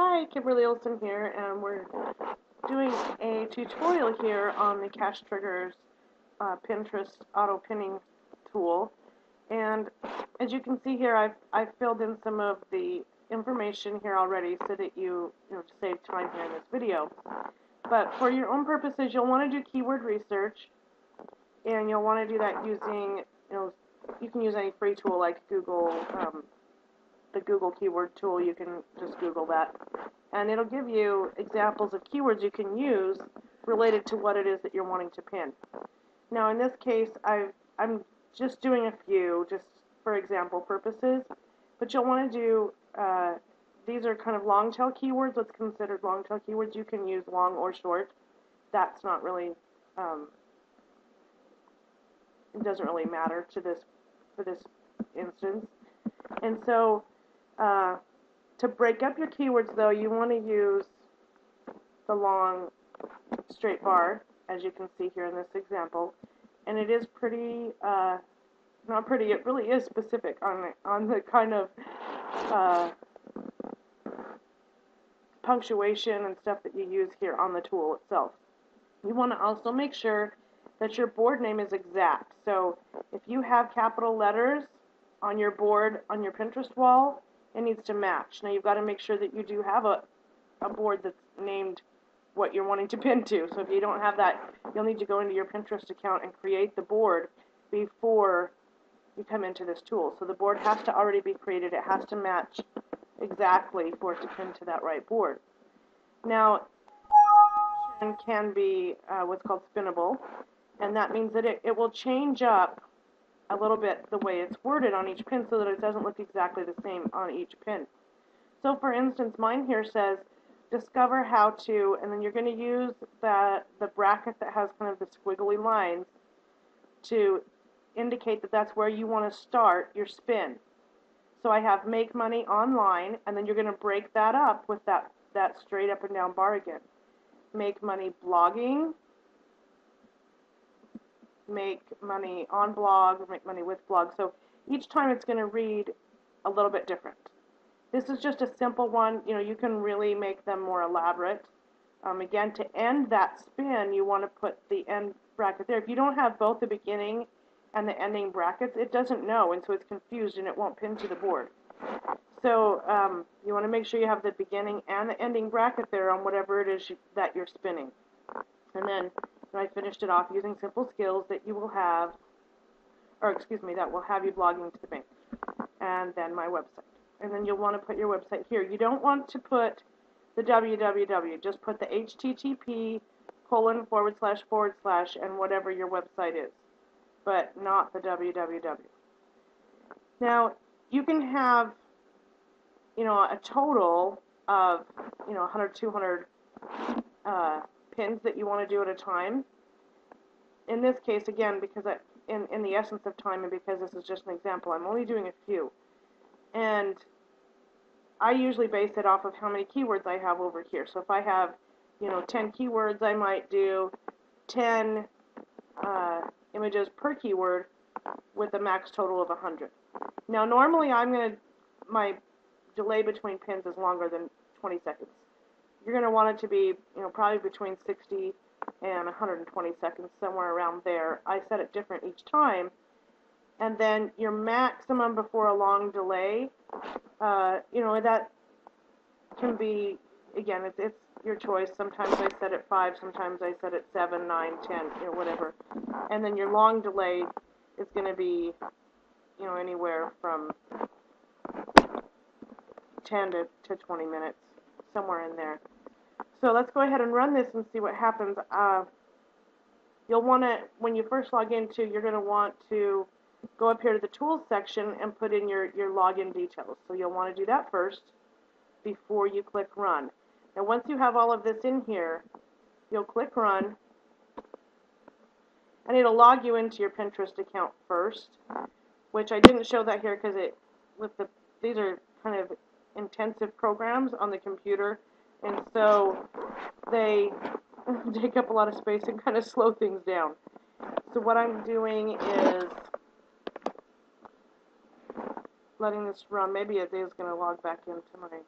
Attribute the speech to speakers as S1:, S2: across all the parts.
S1: Hi, Kimberly Olson here, and we're doing a tutorial here on the Cash Triggers Pinterest auto pinning tool. And as you can see here, I've filled in some of the information here already so that to save time here in this video. But for your own purposes, you'll want to do keyword research, and you'll want to do that using, you can use any free tool like Google, the Google keyword tool. You can just Google that, and it'll give you examples of keywords you can use related to what it is that you're wanting to pin. Now, in this case, I'm just doing a few, just for example purposes, but you'll want to do, these are kind of long tail keywords, what's considered long tail keywords. You can use long or short. That's not really, it doesn't really matter to this, for this instance. And so, to break up your keywords, though, you want to use the long straight bar, as you can see here in this example. And it is pretty, not pretty, it really is specific on the kind of punctuation and stuff that you use here on the tool itself. You want to also make sure that your board name is exact. So if you have capital letters on your board, on your Pinterest wall, it needs to match. Now you've got to make sure that you do have a board that's named what you're wanting to pin to. So if you don't have that, you'll need to go into your Pinterest account and create the board before you come into this tool. So the board has to already be created. It has to match exactly for it to pin to that right board. Now, can be what's called spinnable, and that means that it will change up a little bit the way it's worded on each pin so that it doesn't look exactly the same on each pin. So for instance, mine here says discover how to, and then you're going to use the bracket that has kind of the squiggly lines to indicate that that's where you want to start your spin. So I have make money online, and then you're going to break that up with that straight up and down bar again. Make money blogging, make money on blog, make money with blog. So each time it's going to read a little bit different. This is just a simple one. You can really make them more elaborate. Again, to end that spin, you want to put the end bracket there. If you don't have both the beginning and the ending brackets, it doesn't know, and so it's confused and it won't pin to the board. So you want to make sure you have the beginning and the ending bracket there on whatever it is that you're spinning. And then I finished it off using simple skills that you will have, or excuse me, that will have you blogging to the bank. And then my website. And then you'll want to put your website here. You don't want to put the www, just put the http:// and whatever your website is, but not the www. Now, you can have, a total of, 100, 200 pins that you want to do at a time. In this case, again, because in the essence of time and because this is just an example, I'm only doing a few. And I usually base it off of how many keywords I have over here. So if I have, 10 keywords, I might do 10 images per keyword with a max total of 100. Now, normally my delay between pins is longer than 20 seconds. You're going to want it to be, probably between 60 and 120 seconds, somewhere around there. I set it different each time. And then your maximum before a long delay, that can be, again, it's your choice. Sometimes I set it 5, sometimes I set it 7, 9, 10, whatever. And then your long delay is going to be, anywhere from 10 to 20 minutes, somewhere in there. So let's go ahead and run this and see what happens. You'll want to, when you first log into, you're going to want to go up here to the Tools section and put in your login details. So you'll want to do that first before you click Run. Now once you have all of this in here, you'll click Run, and it'll log you into your Pinterest account first, which I didn't show that here because these are kind of intensive programs on the computer, and so they take up a lot of space and kind of slow things down. So what I'm doing is letting this run. Maybe it is going to log back into my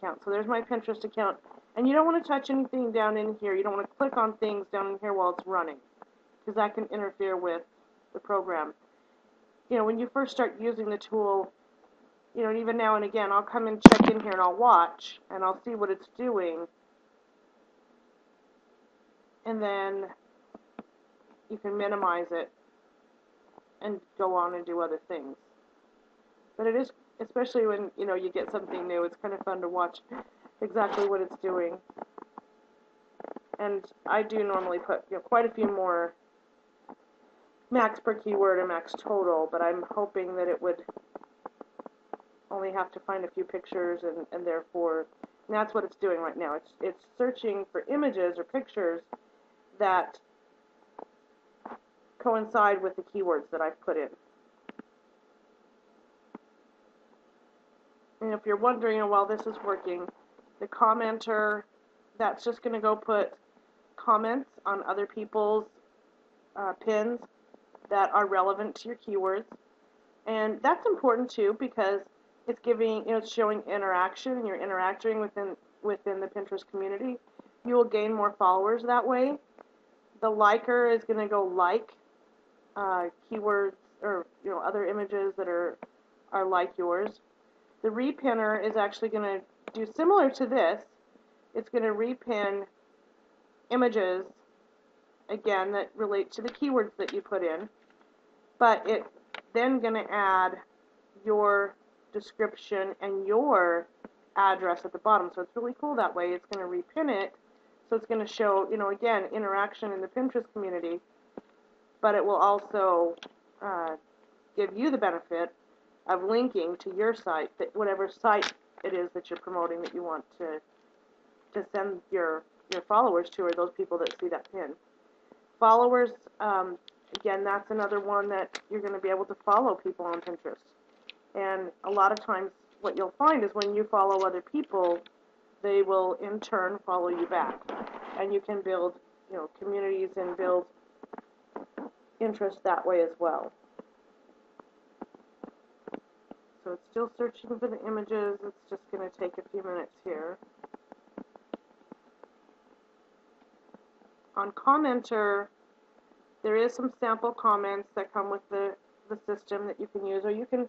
S1: account. So there's my Pinterest account. And you don't want to touch anything down in here. You don't want to click on things down in here while it's running, because that can interfere with the program. You know, when you first start using the tool, you know, and even now and again, I'll come and check in here and I'll watch and I'll see what it's doing. And then you can minimize it and go on and do other things. But it is, especially when, you know, you get something new, it's kind of fun to watch exactly what it's doing. And I do normally put, you know, quite a few more max per keyword and max total, but I'm hoping that it would only have to find a few pictures, and therefore, and that's what it's doing right now. It's searching for images or pictures that coincide with the keywords that I've put in. And if you're wondering, while this is working, the commenter, that's just going to go put comments on other people's pins that are relevant to your keywords. And that's important too, because it's giving, you know, it's showing interaction, and you're interacting within the Pinterest community. You will gain more followers that way. The liker is going to go like keywords or, you know, other images that are like yours. The repinner is actually going to do similar to this. It's going to repin images, again, that relate to the keywords that you put in, but it's then going to add your description and your address at the bottom. So it's really cool that way. It's going to repin it, so it's going to show, you know, again, interaction in the Pinterest community, but it will also give you the benefit of linking to your site, that whatever site it is that you're promoting, that you want to send your followers to, or those people that see that pin. Followers, again, that's another one that you're going to be able to follow people on Pinterest. And a lot of times what you'll find is when you follow other people, they will in turn follow you back. And you can build, you know, communities and build interest that way as well. So it's still searching for the images. It's just going to take a few minutes here. On Commenter, there is some sample comments that come with the system that you can use, or you can,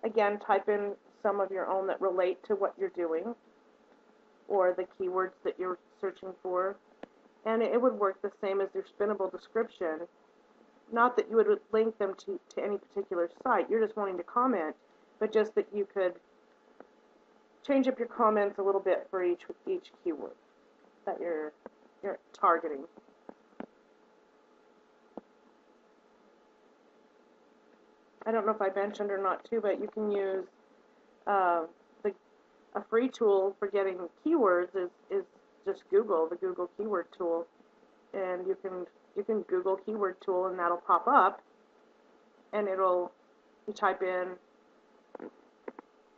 S1: again, type in some of your own that relate to what you're doing or the keywords that you're searching for. And it would work the same as your spinnable description. Not that you would link them to any particular site. You're just wanting to comment, but just that you could change up your comments a little bit for each keyword that you're targeting. I don't know if I mentioned or not too, but you can use a free tool for getting keywords is just Google, the Google keyword tool, and you can Google keyword tool, and that'll pop up, and you type in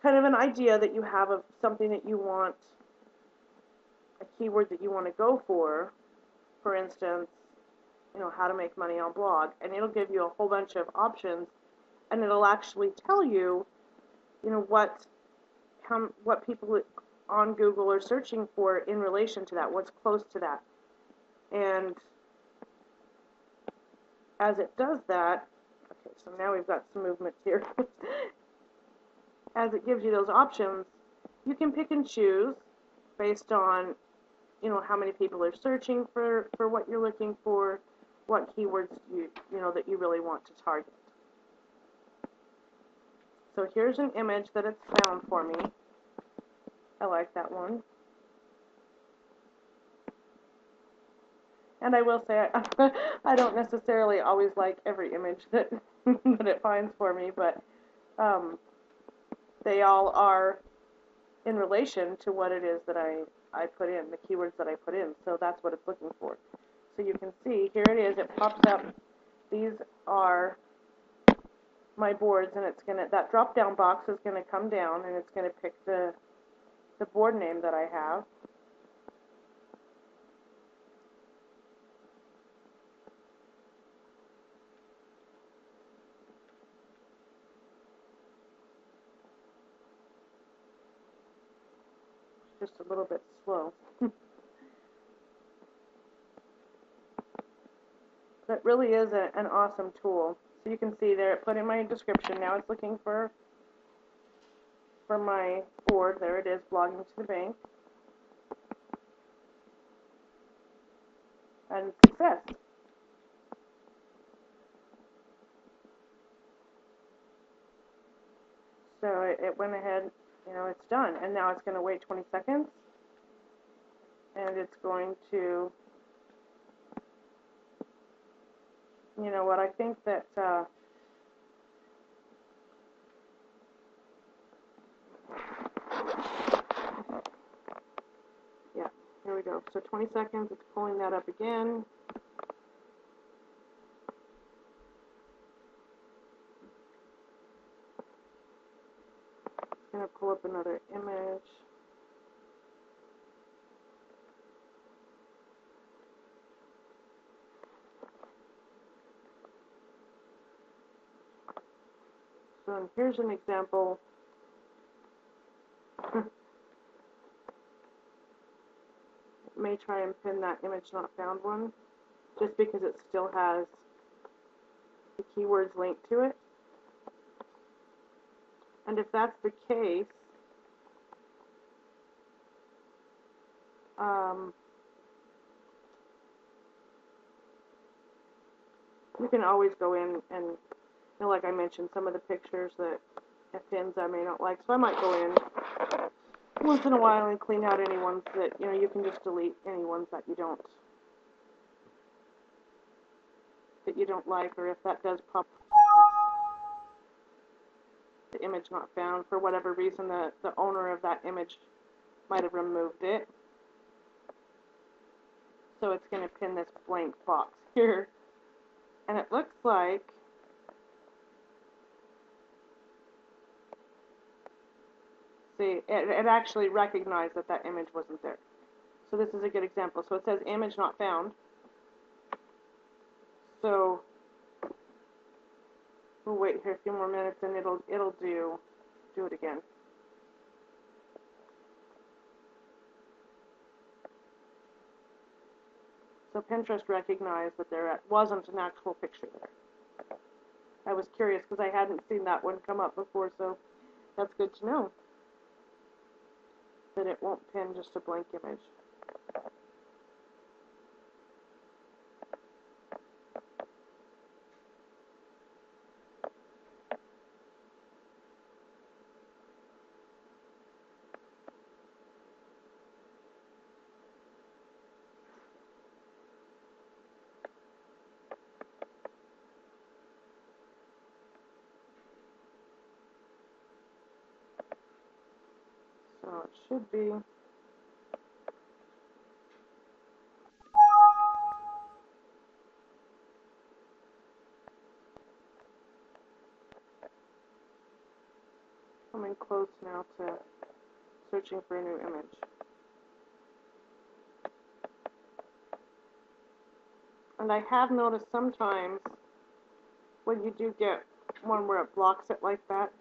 S1: kind of an idea that you have of something that you want, a keyword that you want to go for instance, you know, how to make money on blog, and it'll give you a whole bunch of options, and it'll actually tell you, you know, what people on Google are searching for in relation to that, what's close to that. And as it does that, okay, so now we've got some movement here. As it gives you those options, you can pick and choose based on, you know, how many people are searching for what you're looking for, what keywords you know that you really want to target. So here's an image that it's found for me. I like that one. And I will say, I don't necessarily always like every image that that it finds for me, but they all are in relation to what it is that I put in, the keywords that I put in. So that's what it's looking for. So you can see, here it is, it pops up. These are my boards, and it's gonna, that drop down box is gonna come down, and it's gonna pick the board name that I have. just a little bit slow. That really is an awesome tool. So you can see there, it put in my description. Now it's looking for my board. There it is, blogging to the bank. And success. So it went ahead, it's done. And now it's going to wait 20 seconds. And it's going to, what I think that, yeah, here we go. So 20 seconds, it's pulling that up again. It's going to pull up another image. So here's an example. It may try and pin that image not found one, just because it still has the keywords linked to it. And if that's the case, you can always go in and, like I mentioned, some of the pictures that have pins I may not like. So I might go in once in a while and clean out any ones that, you can just delete any ones that you don't like, or if that does pop the image not found for whatever reason, the owner of that image might have removed it. So it's going to pin this blank box here. And it looks like it actually recognized that image wasn't there. So this is a good example. So it says image not found. So we'll wait here a few more minutes and it'll do it again. So Pinterest recognized that there wasn't an actual picture there. I was curious because I hadn't seen that one come up before, so that's good to know. That it won't pin just a blank image. So it should be. Coming close now to searching for a new image. And I have noticed sometimes when you do get one where it blocks it like that.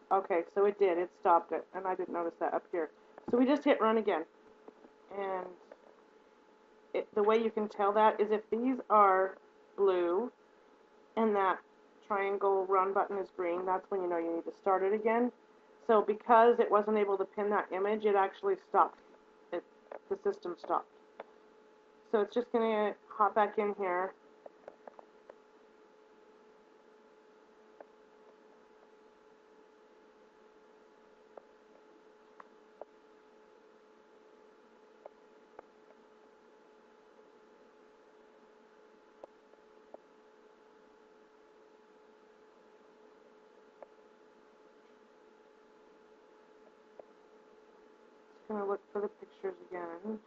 S1: Okay, so it did. It stopped it, and I didn't notice that up here. So we just hit run again. And the way you can tell that is if these are blue and that triangle run button is green, that's when you know you need to start it again. So because it wasn't able to pin that image, it actually stopped. The system stopped. So it's just going to hop back in here. Going to look for the pictures again.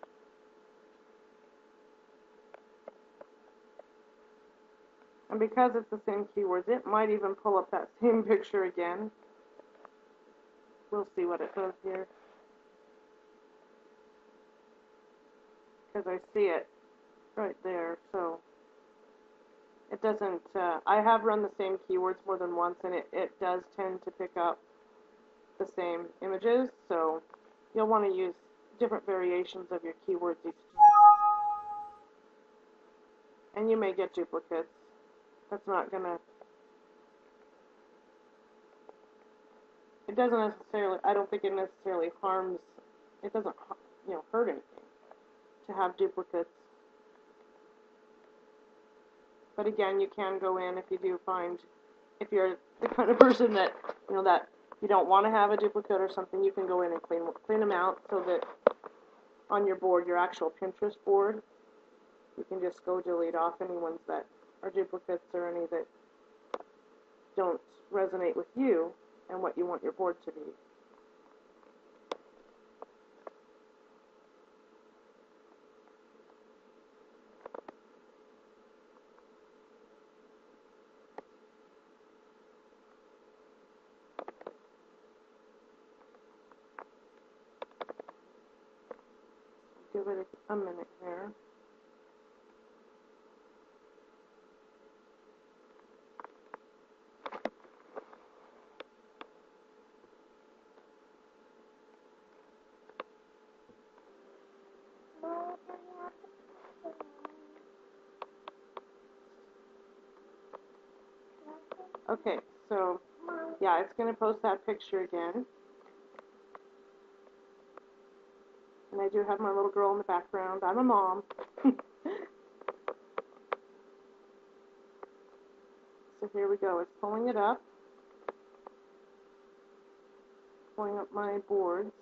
S1: And because it's the same keywords, it might even pull up that same picture again. We'll see what it does here. Because I see it right there, so it doesn't, I have run the same keywords more than once, and it does tend to pick up the same images, so you'll want to use different variations of your keywords each time. And you may get duplicates. That's not gonna, it doesn't necessarily, I don't think it necessarily harms, it doesn't, hurt anything to have duplicates. But again, you can go in if you do find, if you're the kind of person that, that you don't want to have a duplicate or something, you can go in and clean them out so that on your board, your actual Pinterest board, you can just go delete off any ones that are duplicates or any that don't resonate with you and what you want your board to be. Give it a minute here. Okay, so yeah, it's going to post that picture again. And I do have my little girl in the background. I'm a mom. So here we go. It's pulling it up. Pulling up my boards.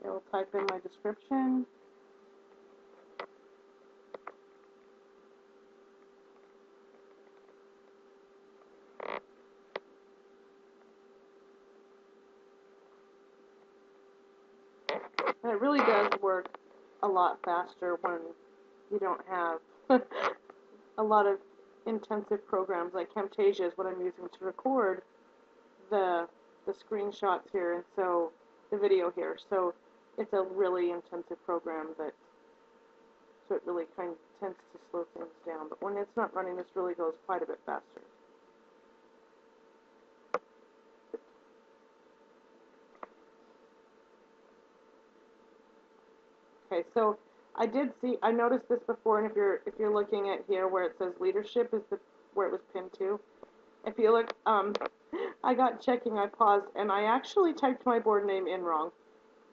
S1: And it'll type in my description. And it really does work a lot faster when you don't have a lot of intensive programs like Camtasia is what I'm using to record the screenshots here, and so the video here. So it's a really intensive program so it really kind of tends to slow things down. But when it's not running, this really goes quite a bit faster. Okay, so I noticed this before, and if you're looking at here where it says leadership is where it was pinned to. If you look, I got checking, I paused, and I actually typed my board name in wrong.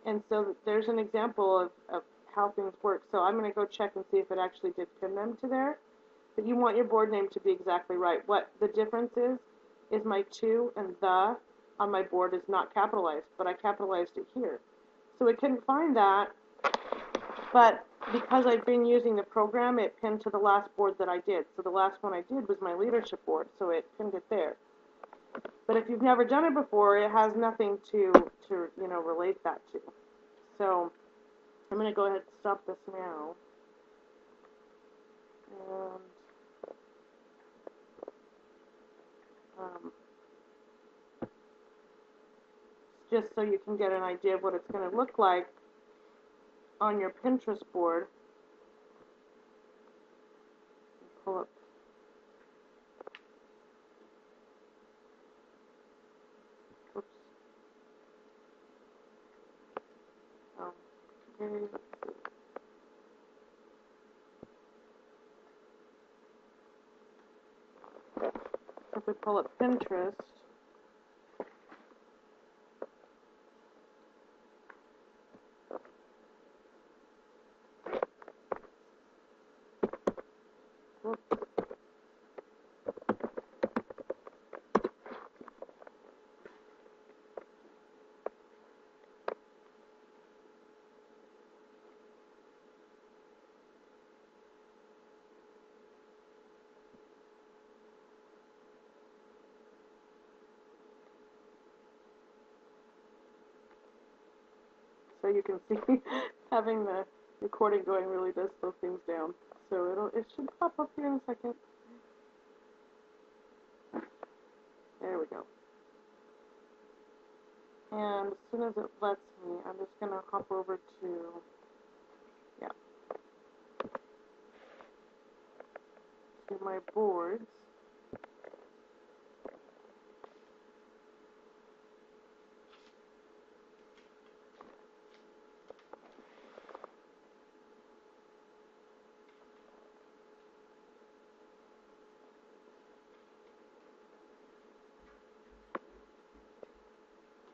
S1: And so there's an example of how things work. So I'm going to go check and see if it actually did pin them to there. But you want your board name to be exactly right. What the difference is my to and the on my board is not capitalized, but I capitalized it here. So it couldn't find that, but because I've been using the program, it pinned to the last board that I did. So the last one I did was my leadership board, so it pinned it there. But if you've never done it before, it has nothing to relate that to. So I'm going to go ahead and stop this now. And just so you can get an idea of what it's going to look like on your Pinterest board. Pull up. Oops. Okay. If we pull up Pinterest, so you can see having the recording going really does slow things down. So it should pop up here in a second. There we go. And as soon as it lets me, I'm just going to hop over to, to my boards.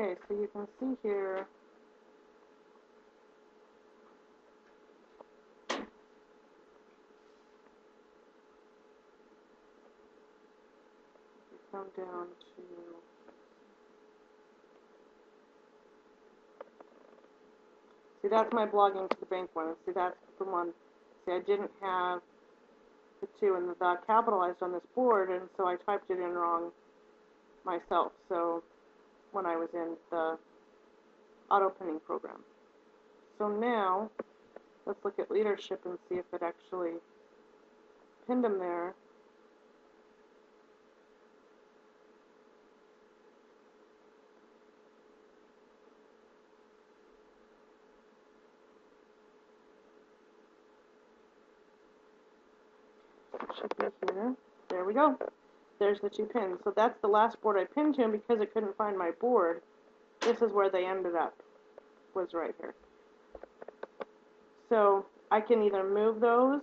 S1: Okay, so you can see here, you come down to, see, that's my blogging to the bank one. See, that's the one. See, I didn't have the 2 and the capitalized on this board, and so I typed it in wrong myself. So when I was in the auto pinning program. So now let's look at leadership and see if it actually pinned them there. Should be here. There we go. There's the 2 pins. So that's the last board I pinned to, and because it couldn't find my board, this is where they ended up, was right here. So I can either move those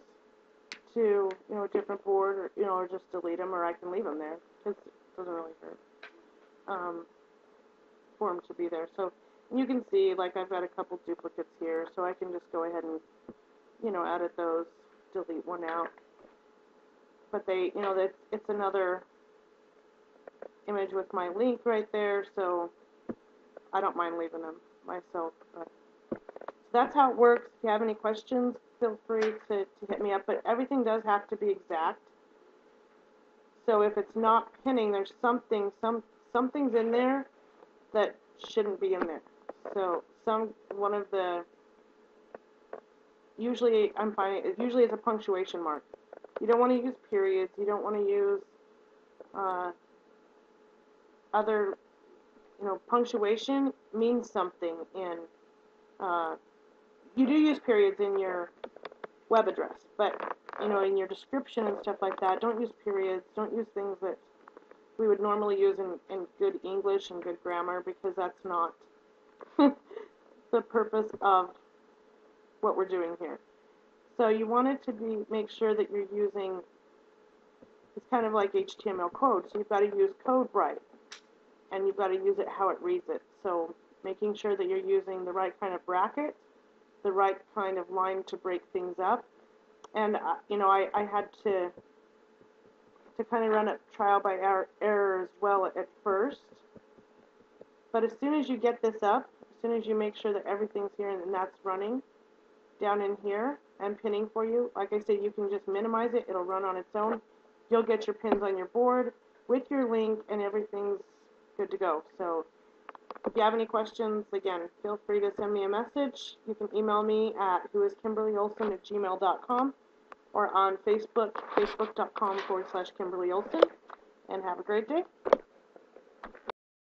S1: to, a different board, or, or just delete them, or I can leave them there, because it doesn't really hurt for them to be there. So you can see, like, I've got a couple duplicates here, so I can just go ahead and, edit those, delete one out. But they, it's another image with my link right there, so I don't mind leaving them myself. But so that's how it works. If you have any questions, feel free to hit me up. But everything does have to be exact. So if it's not pinning, there's something's in there that shouldn't be in there. So one of the, usually I'm finding, usually it's a punctuation mark. You don't want to use periods. You don't want to use other, punctuation means something in, you do use periods in your web address, but, in your description and stuff like that, don't use periods. Don't use things that we would normally use in good English and good grammar, because that's not the purpose of what we're doing here. So you want it to make sure that you're using, it's kind of like HTML code, so you've got to use code right, and you've got to use it how it reads it. So making sure that you're using the right kind of bracket, the right kind of line to break things up. And, I had to kind of run it trial by error as well at first. But as soon as you get this up, as soon as you make sure that everything's here and that's running down in here and pinning for you, like I said, you can just minimize it. It'll run on its own. You'll get your pins on your board with your link, and everything's good to go. So if you have any questions, again, feel free to send me a message. You can email me at whoiskimberlyolson@gmail.com, or on Facebook, facebook.com/KimberlyOlson, and have a great day.